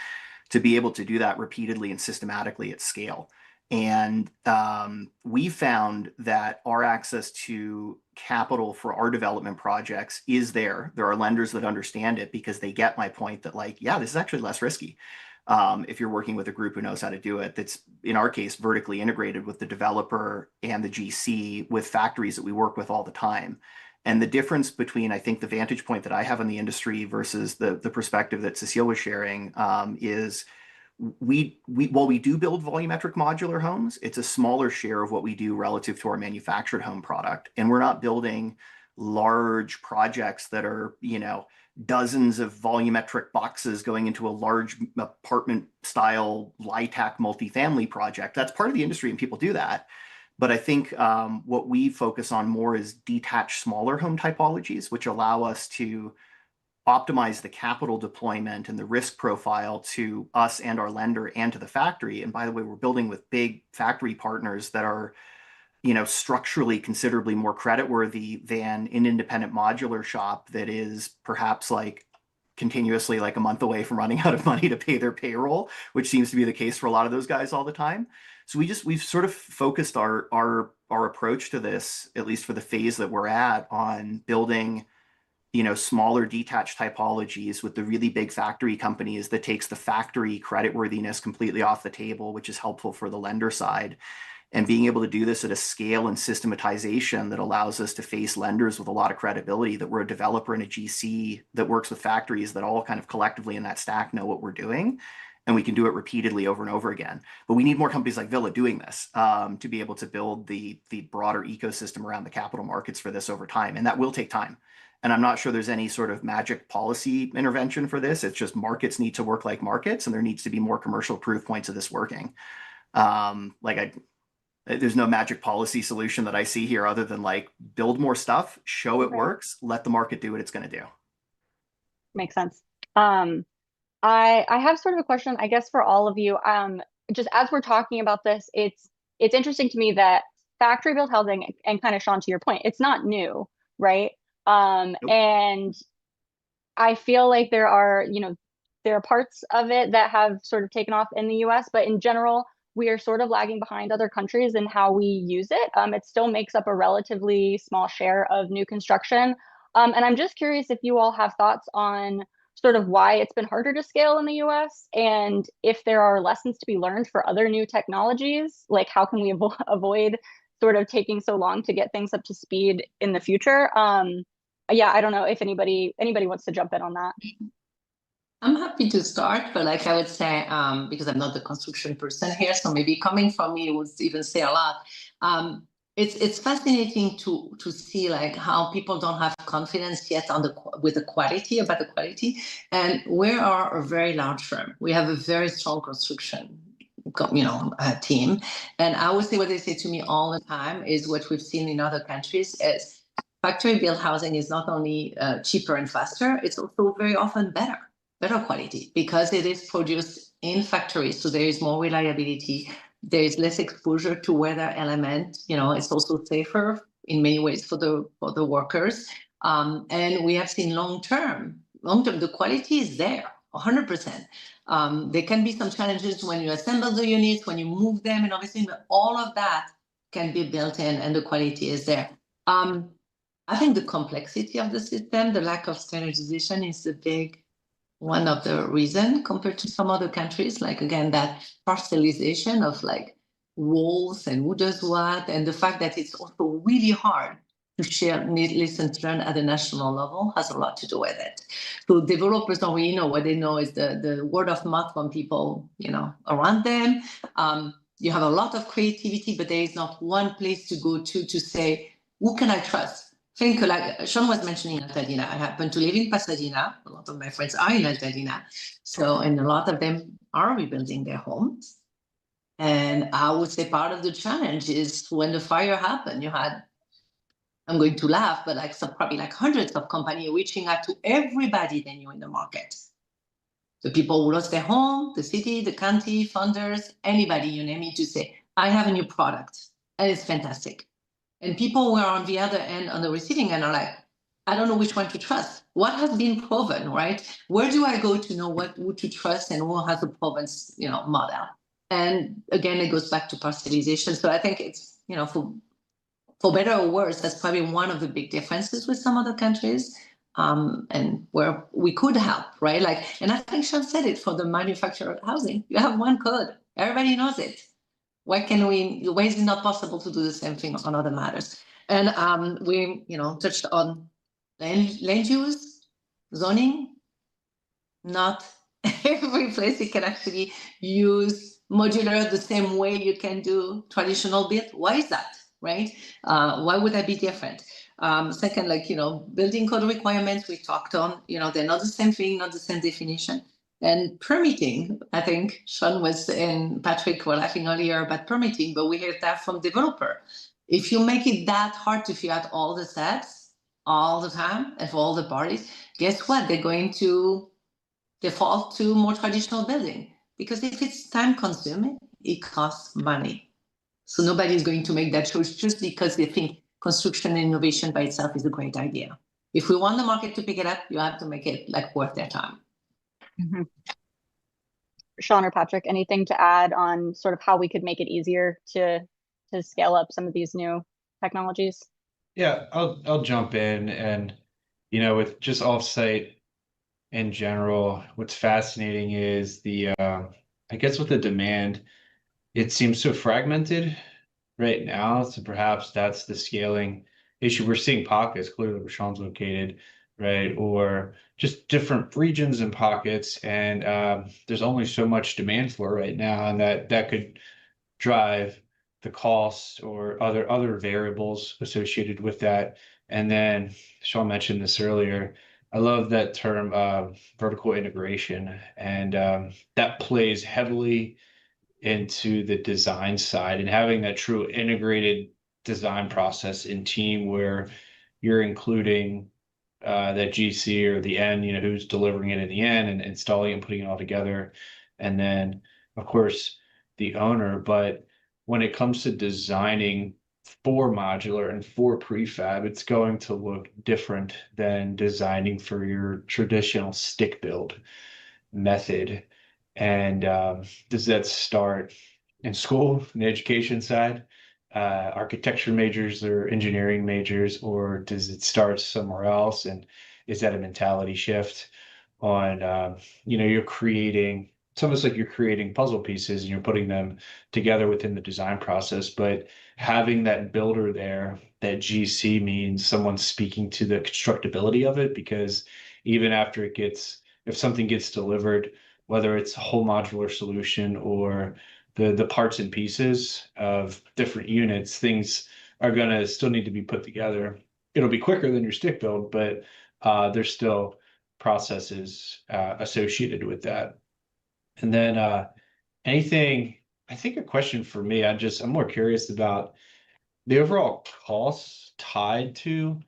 to be able to do that repeatedly and systematically at scale. And we found that our access to capital for our development projects is there. There are lenders that understand it because they get my point that, like, yeah, this is actually less risky. If you're working with a group who knows how to do it, that's, in our case, vertically integrated with the developer and the GC, with factories that we work with all the time. And the difference between, I think, the vantage point that I have in the industry versus the perspective that Cecile was sharing is while we do build volumetric modular homes, it's a smaller share of what we do relative to our manufactured home product. And we're not building large projects that are, dozens of volumetric boxes going into a large apartment style LIHTC multifamily project. That's part of the industry and people do that. But I think what we focus on more is detached smaller home typologies, which allow us to optimize the capital deployment and the risk profile to us and our lender and to the factory. And by the way, we're building with big factory partners that are, structurally considerably more creditworthy than an independent modular shop that is perhaps like continuously like a month away from running out of money to pay their payroll, which seems to be the case for a lot of those guys all the time. So we've sort of focused our approach to this, at least for the phase that we're at, on building, smaller detached typologies with the really big factory companies that takes the factory creditworthiness completely off the table, which is helpful for the lender side. And being able to do this at a scale and systematization that allows us to face lenders with a lot of credibility, that we're a developer and a GC that works with factories that all kind of collectively in that stack know what we're doing. And we can do it repeatedly over and over again. But we need more companies like Villa doing this to be able to build the broader ecosystem around the capital markets for this over time. And that will take time. And I'm not sure there's any sort of magic policy intervention for this. It's just markets need to work like markets, and there needs to be more commercial proof points of this working. There's no magic policy solution that I see here other than like build more stuff, show it works, let the market do what it's going to do. Makes sense. I have sort of a question, I guess, for all of you. Just as we're talking about this, it's interesting to me that factory built housing, and kind of Sean, to your point, it's not new, right? Nope. And I feel like there are parts of it that have sort of taken off in the US, but in general, we are sort of lagging behind other countries in how we use it. It still makes up a relatively small share of new construction. And I'm just curious if you all have thoughts on sort of why it's been harder to scale in the US, and if there are lessons to be learned for other new technologies, like how can we avoid sort of taking so long to get things up to speed in the future? Yeah, I don't know if anybody wants to jump in on that. I'm happy to start, but like I would say, because I'm not the construction person here, so maybe coming from me would even say a lot. It's fascinating to see like how people don't have confidence yet on about the quality. And we are a very large firm. We have a very strong construction team. And I would say what they say to me all the time is what we've seen in other countries is factory built housing is not only cheaper and faster, it's also very often better quality, because it is produced in factories. So there is more reliability. There is less exposure to weather element. It's also safer in many ways for the workers. And we have seen long term, the quality is there, 100%. There can be some challenges when you assemble the units, when you move them and everything, but all of that can be built in and the quality is there. I think the complexity of the system, the lack of standardization is one of the reasons compared to some other countries, like again, that parcelization of like walls and who does what, and the fact that it's also really hard to share lessons learned at the national level has a lot to do with it. So developers don't really know. What they know is the word of mouth from people, around them. You have a lot of creativity, but there is not one place to go to say, who can I trust? Think like Sean was mentioning Altadena. I happen to live in Pasadena. A lot of my friends are in Altadena. And a lot of them are rebuilding their homes. And I would say part of the challenge is when the fire happened, you had, I'm going to laugh, but like probably like hundreds of companies reaching out to everybody they knew in the market. The people who lost their home, the city, the county, funders, anybody you name it, to say, I have a new product and it's fantastic. And people were on the other end, on the receiving end, are like, I don't know which one to trust. What has been proven, right? Where do I go to know who to trust and who has a proven, model? And again, it goes back to parcelization. So I think it's, for better or worse, that's probably one of the big differences with some other countries, and where we could help, right? Like, and I think Sean said it for the manufactured housing. You have one code, everybody knows it. Why is it not possible to do the same thing on other matters? And we, touched on land use, zoning. Not every place you can actually use modular the same way you can do traditional build. Why is that, right? Why would that be different? Second, building code requirements we talked on, they're not the same thing, not the same definition. And permitting, I think Sean and Patrick were laughing earlier about permitting, but we heard that from developer. If you make it that hard to figure out all the steps all the time and for all the parties, guess what? They're going to default to more traditional building, because if it's time consuming, it costs money. So nobody's going to make that choice just because they think construction and innovation by itself is a great idea. If we want the market to pick it up, you have to make it worth their time. Mm-hmm. Sean or Patrick, anything to add on sort of how we could make it easier to scale up some of these new technologies? Yeah, I'll jump in, and with just offsite in general, what's fascinating is I guess with the demand, it seems so fragmented right now. So perhaps that's the scaling issue. We're seeing pockets, clearly where Sean's located, right? Or just different regions and pockets. And there's only so much demand for it right now. And that could drive the cost or other variables associated with that. And then Sean mentioned this earlier. I love that term, vertical integration, and that plays heavily into the design side, and having that true integrated design process in team where you're including that GC or the end, who's delivering it in the end and installing and putting it all together, and then of course the owner. But when it comes to designing for modular and for prefab, it's going to look different than designing for your traditional stick build method. And does that start in school, in the education side, architecture majors or engineering majors, or does it start somewhere else? And is that a mentality shift on, it's almost like you're creating puzzle pieces and you're putting them together within the design process, but having that builder there, that GC, means someone speaking to the constructability of it, because even after if something gets delivered, whether it's a whole modular solution or the parts and pieces of different units, things are going to still need to be put together. It'll be quicker than your stick build, but there's still processes associated with that. And then I think a question for me, I'm more curious about the overall costs tied to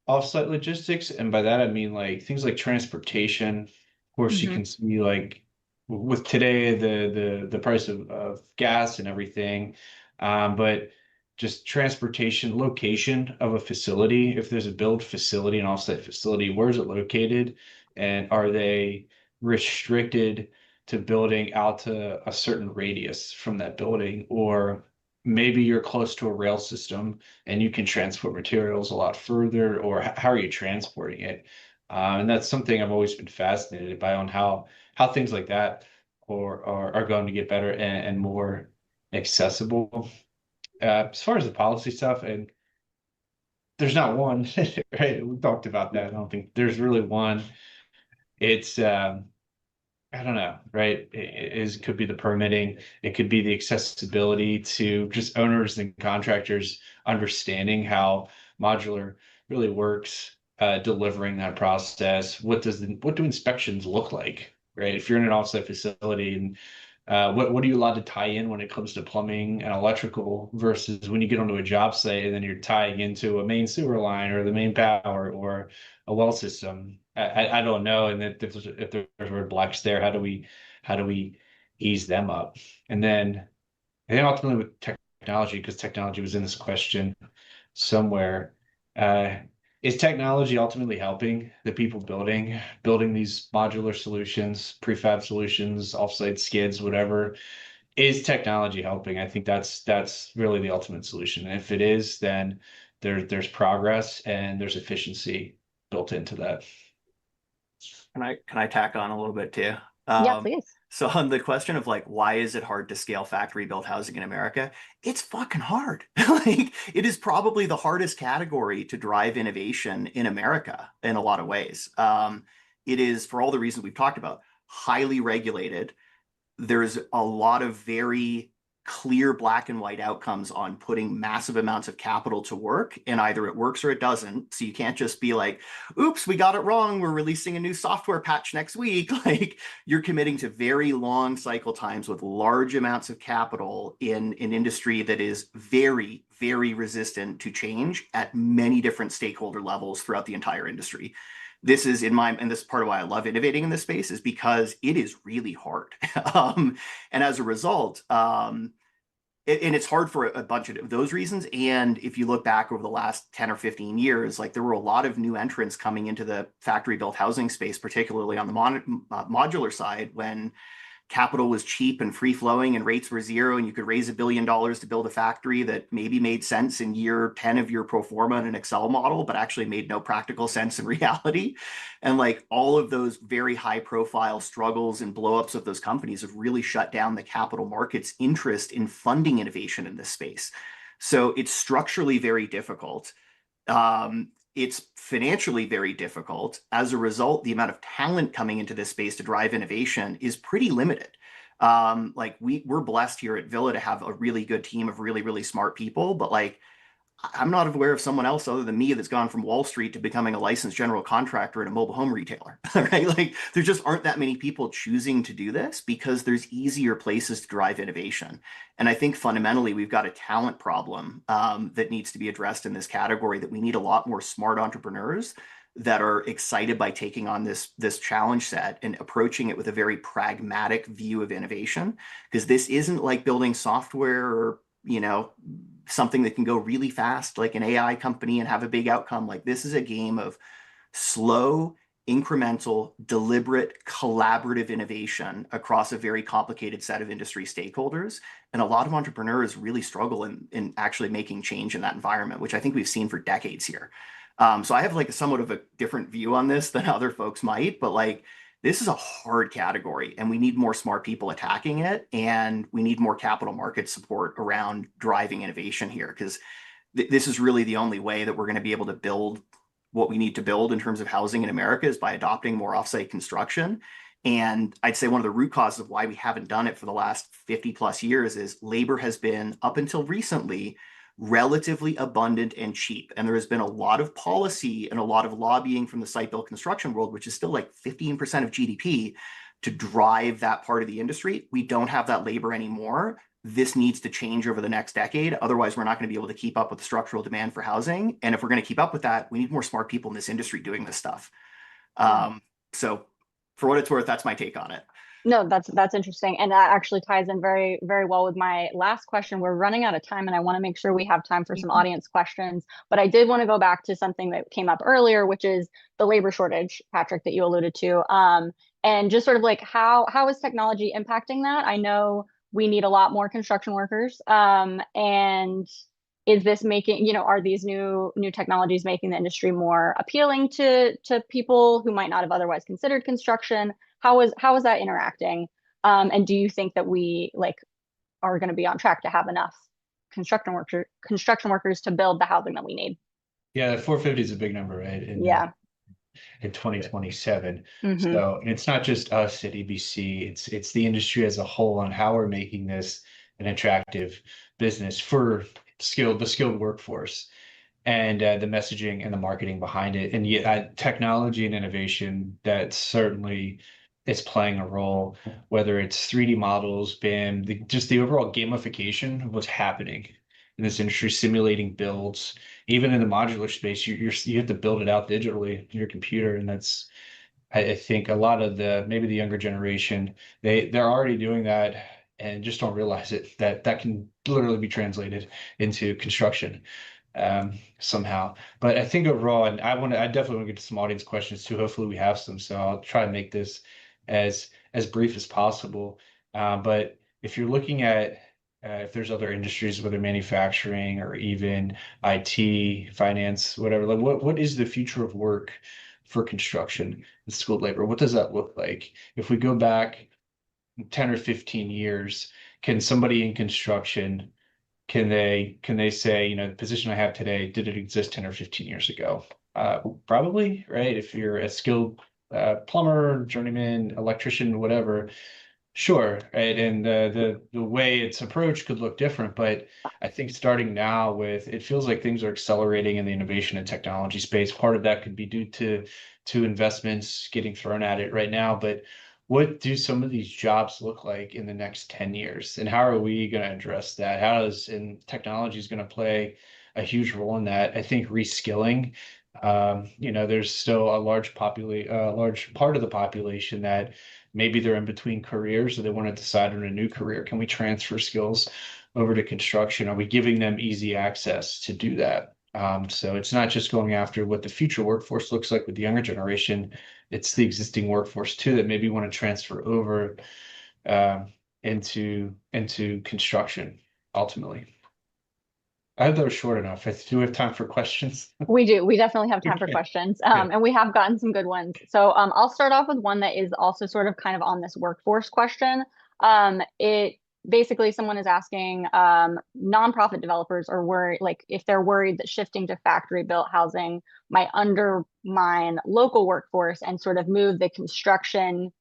offsite logistics. And by that, I mean like things like transportation. Of course, you can see like with today, the price of gas and everything. But just transportation, location of a facility. If there's a build facility, an offsite facility, where is it located? And are they restricted to building out to a certain radius from that building? Or maybe you're close to a rail system and you can transport materials a lot further, or how are you transporting it? And that's something I've always been fascinated by, on how things like that are going to get better and more accessible. As far as the policy stuff, and there's not one, right? We talked about that. I don't think there's really one. It's I don't know, right? It could be the permitting, it could be the accessibility to just owners and contractors understanding how modular really works, delivering that process. What do inspections look like, right? If you're in an offsite facility and What are you allowed to tie in when it comes to plumbing and electrical versus when you get onto a job site and then you're tying into a main sewer line or the main power or a well system? I don't know. And if there's roadblocks there, how do we ease them up? And then I think ultimately with technology, because technology was in this question somewhere, uh, is technology ultimately helping the people building these modular solutions, prefab solutions, offsite skids, whatever? Is technology helping? I think that's really the ultimate solution. And if it is, then there's progress and there's efficiency built into that. Can I tack on a little bit too? Yeah, please. So on the question of like, why is it hard to scale factory built housing in America? It's fucking hard. Like, it is probably the hardest category to drive innovation in America in a lot of ways. It is, for all the reasons we've talked about, highly regulated. There's a lot of very clear black and white outcomes on putting massive amounts of capital to work, and either it works or it doesn't. So you can't just be like, oops, we got it wrong, we're releasing a new software patch next week. Like, you're committing to very long cycle times with large amounts of capital in an industry that is very, very resistant to change at many different stakeholder levels throughout the entire industry. This is and this is part of why I love innovating in this space, is because it is really hard. And as a result, and it's hard for a bunch of those reasons. And if you look back over the last 10 or 15 years, like, there were a lot of new entrants coming into the factory built housing space, particularly on the modular side, when capital was cheap and free flowing and rates were zero, and you could raise $1 billion to build a factory that maybe made sense in year 10 of your pro forma in an Excel model, but actually made no practical sense in reality. And like, all of those very high profile struggles and blowups of those companies have really shut down the capital markets interest in funding innovation in this space. So it's structurally very difficult. It's financially very difficult. As a result, the amount of talent coming into this space to drive innovation is pretty limited. Like, we're blessed here at Villa to have a really good team of really, really smart people, but like, I'm not aware of someone else other than me that's gone from Wall Street to becoming a licensed general contractor at a mobile home retailer, right? Like, there just aren't that many people choosing to do this because there's easier places to drive innovation. And I think fundamentally we've got a talent problem that needs to be addressed in this category, that we need a lot more smart entrepreneurs that are excited by taking on this challenge set and approaching it with a very pragmatic view of innovation. Because this isn't like building software or, something that can go really fast, like an AI company, and have a big outcome. Like, this is a game of slow, incremental, deliberate, collaborative innovation across a very complicated set of industry stakeholders. And a lot of entrepreneurs really struggle in actually making change in that environment, which I think we've seen for decades here. So I have like somewhat of a different view on this than other folks might, but like, this is a hard category, and we need more smart people attacking it, and we need more capital market support around driving innovation here, because this is really the only way that we're going to be able to build what we need to build in terms of housing in America, is by adopting more offsite construction. And I'd say one of the root causes of why we haven't done it for the last 50 plus years is labor has been, up until recently, relatively abundant and cheap. And there has been a lot of policy and a lot of lobbying from the site built construction world, which is still like 15% of GDP, to drive that part of the industry. We don't have that labor anymore. This needs to change over the next decade. Otherwise, we're not going to be able to keep up with the structural demand for housing. And if we're going to keep up with that, we need more smart people in this industry doing this stuff. So for what it's worth, that's my take on it. No, that's interesting. And that actually ties in very, very well with my last question. We're running out of time, and I want to make sure we have time for some audience questions. But I did want to go back to something that came up earlier, which is the labor shortage, Patrick, that you alluded to. And just sort of like, how is technology impacting that? I know we need a lot more construction workers. And is this making, are these new technologies making the industry more appealing to people who might not have otherwise considered construction? How is that interacting? And do you think that we are going to be on track to have enough construction workers to build the housing that we need? Yeah, 450 is a big number, right? In 2027. Mm-hmm. So, and it's not just us at EBC, it's the industry as a whole on how we're making this an attractive business for the skilled workforce, and the messaging and the marketing behind it. And yet technology and innovation, that's certainly is playing a role, whether it's 3D models, BIM, just the overall gamification of what's happening in this industry, simulating builds. Even in the modular space, you have to build it out digitally in your computer, and that's I think a lot of maybe the younger generation, they're already doing that and just don't realize it, that can literally be translated into construction somehow. But I think overall, and I definitely want to get to some audience questions too. Hopefully we have some, so I'll try to make this as brief as possible. But if you're looking at if there's other industries, whether manufacturing or even IT, finance, whatever, like what is the future of work for construction and skilled labor? What does that look like? If we go back 10 or 15 years, can somebody in construction, can they say, you know, the position I have today, did it exist 10 or 15 years ago? Probably, right? If you're a skilled plumber, journeyman, electrician, whatever, sure, right? And the way it's approached could look different, but I think starting now with it feels like things are accelerating in the innovation and technology space. Part of that could be due to investments getting thrown at it right now, but what do some of these jobs look like in the next 10 years? And how are we going to address that? And technology is going to play a huge role in that. I think reskilling, you know, there's still a large part of the population that maybe they're in between careers or they want to decide on a new career. Can we transfer skills over to construction? Are we giving them easy access to do that? So it's not just going after what the future workforce looks like with the younger generation. It's the existing workforce too that maybe want to transfer over into construction ultimately. I hope that was short enough. Do we have time for questions? We do. We definitely have time for Okay. questions. Good. And we have gotten some good ones. So I'll start off with one that is also sort of kind of on this workforce question. It basically someone is asking nonprofit developers are worried, like if they're worried that shifting to factory built housing might undermine local workforce and sort of move the construction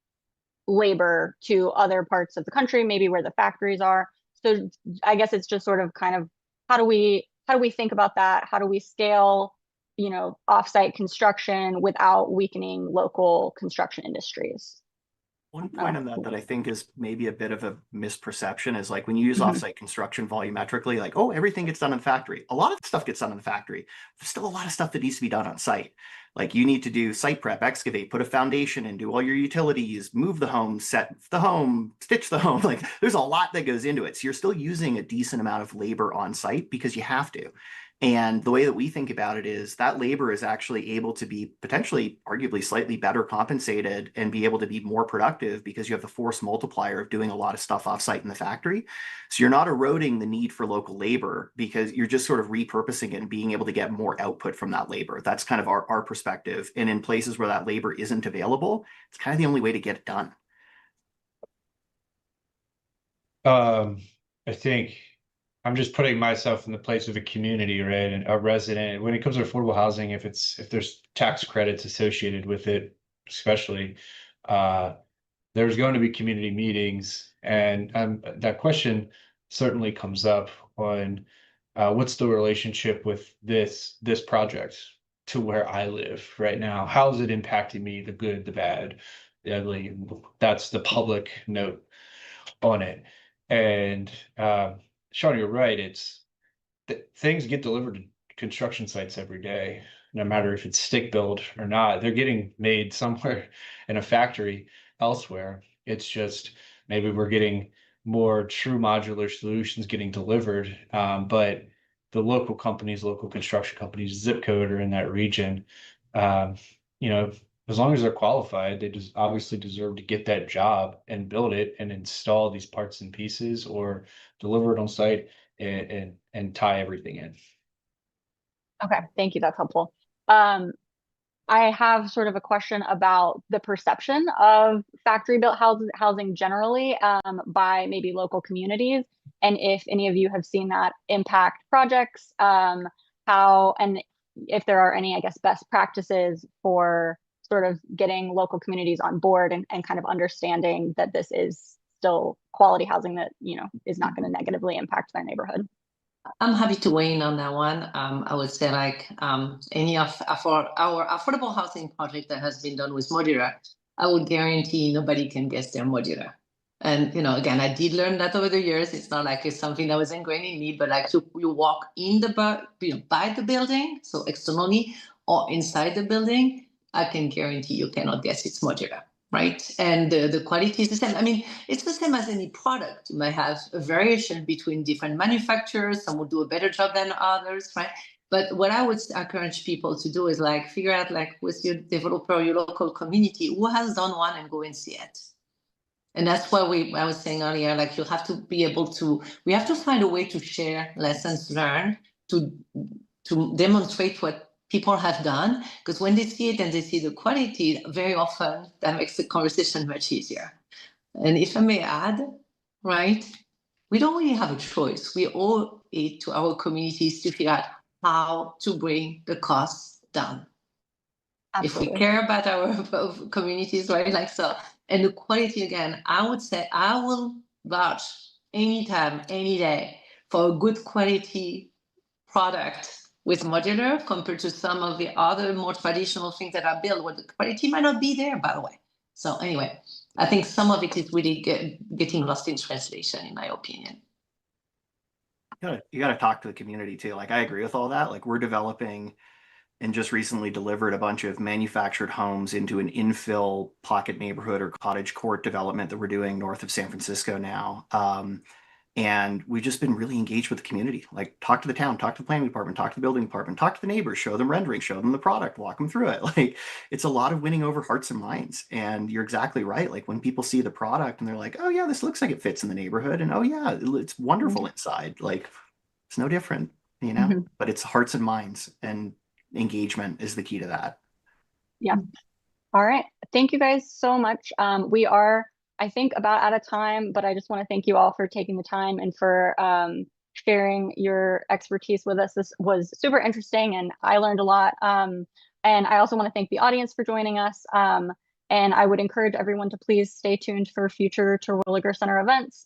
labor to other parts of the country, maybe where the factories are. So I guess it's just sort of kind of how do we think about that? How do we scale, you know, offsite construction without weakening local construction industries? One point on that I think is maybe a bit of a misperception is like when you use offsite construction volumetrically, like, oh, everything gets done in the factory. A lot of stuff gets done in the factory. There's still a lot of stuff that needs to be done on site. Like you need to do site prep, excavate, put a foundation in, do all your utilities, move the home, set the home, stitch the home. Like there's a lot that goes into it. So you're still using a decent amount of labor on site because you have to. And the way that we think about it is that labor is actually able to be potentially, arguably slightly better compensated and be able to be more productive because you have the force multiplier of doing a lot of stuff offsite in the factory. So you're not eroding the need for local labor because you're just sort of repurposing it and being able to get more output from that labor. That's kind of our perspective. And in places where that labor isn't available, it's kind of the only way to get it done. I think I'm just putting myself in the place of a community, right? And a resident. When it comes to affordable housing, if there's tax credits associated with it, especially, there's going to be community meetings, and that question certainly comes up on what's the relationship with this project to where I live right now? How is it impacting me? The good, the bad, the ugly. That's the public note on it, and Sean, you're right. It's things get delivered to construction sites every day, no matter if it's stick built or not. They're getting made somewhere in a factory elsewhere. It's just maybe we're getting more true modular solutions getting delivered, but the local companies, local construction companies, zip code are in that region. You know, as long as they're qualified, they just obviously deserve to get that job and build it and install these parts and pieces or deliver it on site and tie everything in. Okay, thank you. That's helpful. I have sort of a question about the perception of factory built housing generally by maybe local communities, and if any of you have seen that impact projects, how and if there are any, I guess, best practices for sort of getting local communities on board and kind of understanding that this is still quality housing that, you know, is not going to negatively impact their neighborhood. I'm happy to weigh in on that one. I would say like any of our affordable housing project that has been done with modular I would guarantee nobody can guess they're modular. And again, I did learn that over the years. It's not like it's something that was ingrained in me, but like you walk in by the building, so externally or inside the building, I can guarantee you cannot guess it's modular, right? And the quality is the same. I mean, it's the same as any product. You might have a variation between different manufacturers. Some will do a better job than others, right? But what I would encourage people to do is like figure out like with your developer, your local community, who has done one, and go and see it. And that's why I was saying earlier, like you have to be able to, we have to find a way to share lessons learned, to demonstrate what people have done, because when they see it and they see the quality, very often that makes the conversation much easier. And if I may add, right, we don't really have a choice. We owe it to our communities to figure out how to bring the costs down. Absolutely. If we care about our communities, right, like so. And the quality, again, I would say I will vouch anytime, any day for a good quality product with modular compared to some of the other more traditional things that are built where the quality might not be there, by the way. So anyway, I think some of it is really getting lost in translation, in my opinion. You gotta talk to the community too. Like I agree with all that. Like we're developing and just recently delivered a bunch of manufactured homes into an infill pocket neighborhood or cottage court development that we're doing north of San Francisco now. And we've just been really engaged with the community. Like talk to the town, talk to the planning department, talk to the building department, talk to the neighbors, show them rendering, show them the product, walk them through it. Like it's a lot of winning over hearts and minds. And you're exactly right. Like when people see the product and they're like, oh yeah, this looks like it fits in the neighborhood. And oh yeah, it's wonderful inside. Like it's no different, but it's hearts and minds, and engagement is the key to that. Yeah. All right. Thank you guys so much. We are, I think, about out of time, but I just want to thank you all for taking the time and for sharing your expertise with us. This was super interesting and I learned a lot. And I also want to thank the audience for joining us. And I would encourage everyone to please stay tuned for future Terwilliger Center events.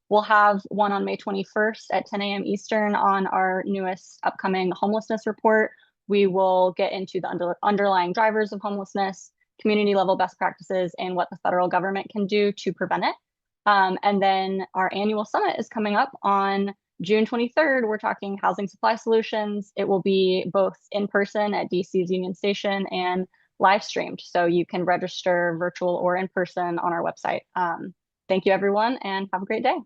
We'll have one on May 21st at 10 a.m. Eastern on our newest upcoming homelessness report. We will get into the underlying drivers of homelessness, community level best practices, and what the federal government can do to prevent it. And then our annual summit is coming up on June 23rd. We're talking housing supply solutions. It will be both in person at DC's Union Station and live streamed. So you can register virtual or in person on our website. Thank you, everyone, and have a great day.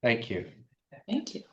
Thank you. Thank you.